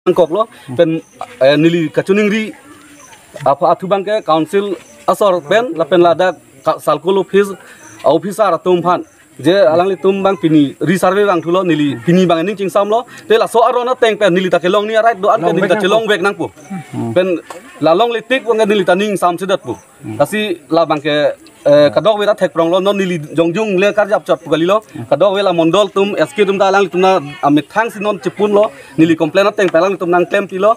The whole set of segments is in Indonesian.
Bangkok lo pen nili kacuningri apa atubang ke council asor pen lapen lada salkul officer tumpan je alang li tumbang pini resurvey bang thulo nili pini bang ning cingsam lo te la so arona teng pen nili takelong ni right do an pen nili takelong wek nang pu pen la long litik wang nili taning sam sedat pu kasi la bang ke kadok wera thek prong lo non nili jongjung le karjap chot gali lo kadok wela mondol tum sk tum da lang tum na amit thang sinon chipun lo nili complain teng pelang tum nang claim ti lo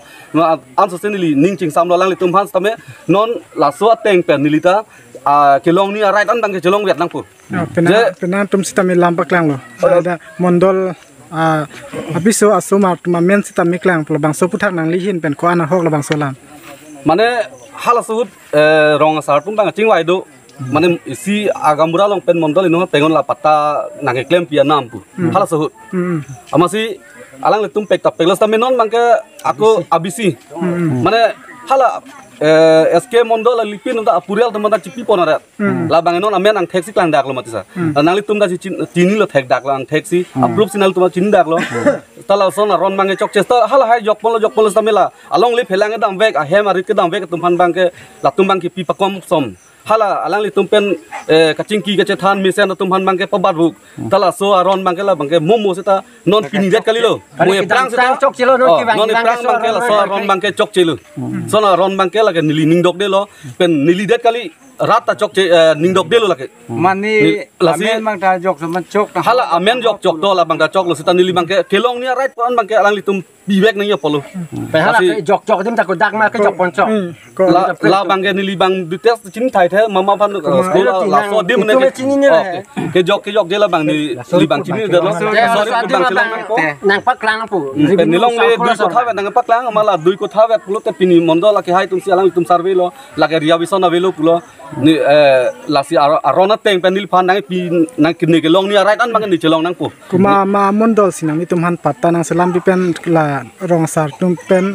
an so nili ning ching sam lo lang tum han tame non la so teng pen nili ta kelong ni right an bang ke jelong wet nang pu pena tum sita mi lampak lang lo ada mondol abiso asuma ma men sita mi klang plo bang so puthak nang lihin pen ko ana hok lo bang so lam mane hala sud rong sar tum bang ching wai do mane isi agamura long pen mondol ino pengon la pata nang claim pia nam pu hala sud amasi alang le tum pek tap peklas tame non bang ke aku abisi mane hala SK mondol lipin unda apurial teman ta cipi ponara la bang non amen ang taxi klang dak lo matisa nang litum da chini lo thek dak lang taxi approve sinal tuma chin dak lo tala sona ron bang chok chesta hala hai jok pol tamela along li phelang dam vek a hem arit ke dam vek tum phan bang ke la tum bang ki pi pakom som hala alang li tum pen kacingki ke cethan misen tum han bang ke pabat buk tala so aron bang ke la bang ke momo seta non pini jet kali lo moe prang seta chok chilo non ki bang non prang bang ke la so aron bang ke chok chilo so na aron bang ke la ke nili ning dok de lo pen nili det kali rata chok ning dok de lo la ke mani amen bang ta jok so man chok hala amen jok chok do la bang ta chok lo seta nili bang ke kelong ni right pon bang ke alang li tum bibek nang ya polo pe hala ke jok tim ta ko dak ma ke jok pon chok la bang ke nili bang du test chin thai the mama pan la so dim ne ke jok de la bang ni bang chin de lo sorry bang kelong nang pak lang pu ni long le du ko thawe nang pak lang mala dui ko thawe pulo te pini mondo la ke hai tum si alang tum survey lo la ke ria bison avelo pulo ni la si arona teng penil phan nang pi nang kini ke long ni right an bang ni chelong nang pu kuma ma mondol sinang itum han patta nang selam pi pen la rong sar tum pen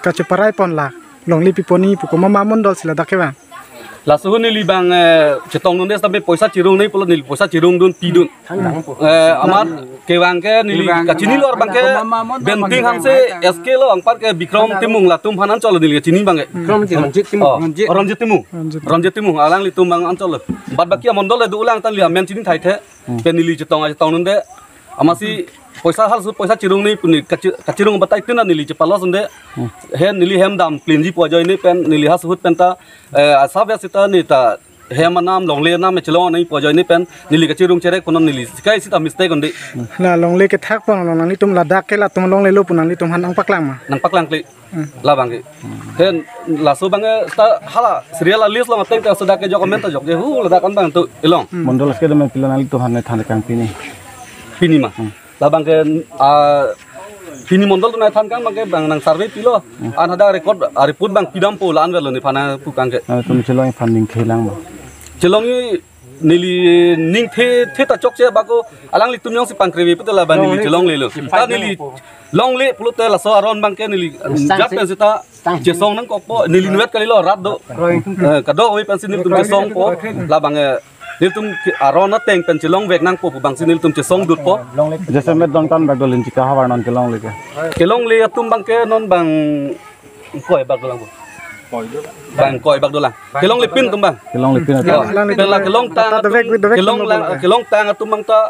kaceparai pon la long li pi poni pu kuma ma mondol sila dakeba la suhu ni libang cetong nun des sampai poisa cirung ni pulo ni poisa cirung dun pidun amat kewang ke ni kacini lor bang ke benting han se SK lo angpat ke bikrom timung la tum hanan cholo ni kacini bang ke ronjit timung alang li tum bang ancol bad baki mondol le du ulang tan li men cini thai the penili cetong nun de amasi poisa hal su poisa cirung ni puni kacirung batai tuna nili cepalos unde hen nili hem dam plinji pojoy ni pen nili has hut penta asab sita ni ta hem nam longle nam chelong ni pojoy ni pen nili kacirung cerek konon nili kai sita mistake unde la longle ke thak pon long ni tum la dak ke la tum longle lo punan ni tum han ang paklang ma nang paklang kli la bangke hen la su bange sta hala serial list lo ngateng ka sudah ke dokumen ta jok je hu la kan bang tu ilong mondol ske dam pilan ali tu han ne than kang pini ma la bang ke pini mondol tu na than kang bang ke bang nang survey pilo an hada record report bang pidam po lan velo ni phana pu kang ke tum chelong funding khelang ma chelong nili ning the ta chok che ba ko alang li tum yong si pangkrewi putela ba nili chelong le lo ta nili long le pulut la so aron bang ke nili jap pen sita che song nang ko po nili nuet kali lo rat do ka do oi pen sin tum che song po la bang nil tum aron na teng pen chelong vek nang po bang sin nil tum che song dut po jese met don kan bag dolin chika hawar non kelong le tum bang ke non bang koi bag dolang po bang koi bag dolang kelong le pin tum bang kelong lipin pen la kelong tang tum bang ta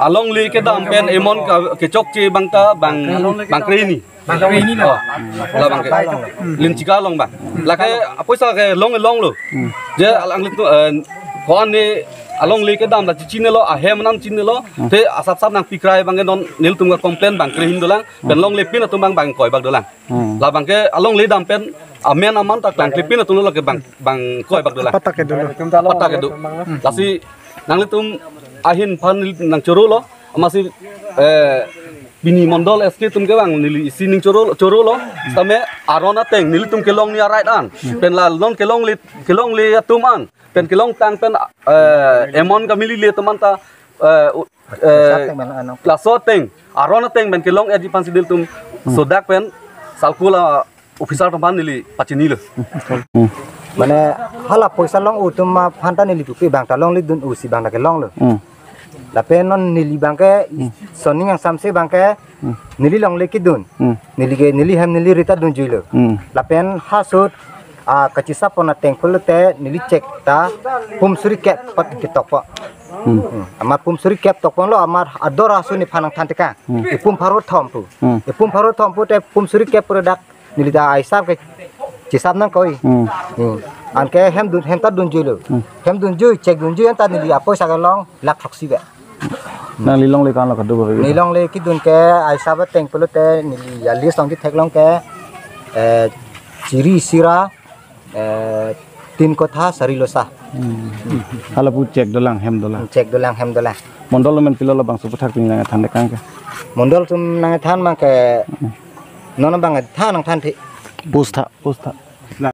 along le ke dam pen emon ke chok che bang ta bang kreni lo la bang ke lin chika long bang la ke poisa ke long lo je alang le kon ni along le ke dam la chine lo a hem nam chine lo te asap sap nang pikrai bang non nil tum ka complain bang kre hin dolang pen long le pin tum bang koi bag dolang la bang ke along le dam pen amen aman tak lang klipin tum lo ke bang koi bag dolang patak ke do lasi nang le tum ahin phan nang choro lo masih bini mondol SK tum ke bang nili sining choro lo tame arona teng nili tum kelong ni right an pen la non kelong le tum an pen kelong tang pen emon kamili le teman ta la so teng arona teng ben kelong edi pan sidil tum sodak pen salkula officer teman nili pacini lo mane hala poisa long utum ma phanta nili tupi bang ta long li dun usi bang ta ke long lo lapen non nili bangke soning yang samse bangke nili long leki dun nili hem nili rita dun juilo lapen hasut kacisa pona tengkul te nili cek ta pum suri kep pat kitok po amar pum suri kep tok pon lo amar ador asu ni phanang thantika pum pharo thom pu te pum suri kep product nili da aisap ke cisap nang koi anke hem ta dun juilo hem dun ju cek dun ju ta nili apo sagalong lak thoksi be nang lilong le kan la kadu ba nilong le ki dun ke aisap tengkul te nili ya li song ki theklong ke ciri sira tin kotha sarilosa hala pu cek dolang hem dolang cek dolang hem dolang mondol men pilala bang su puthak ting nang thande kang ke mondol tum nang than mang ke nono bang than nang than thi pusta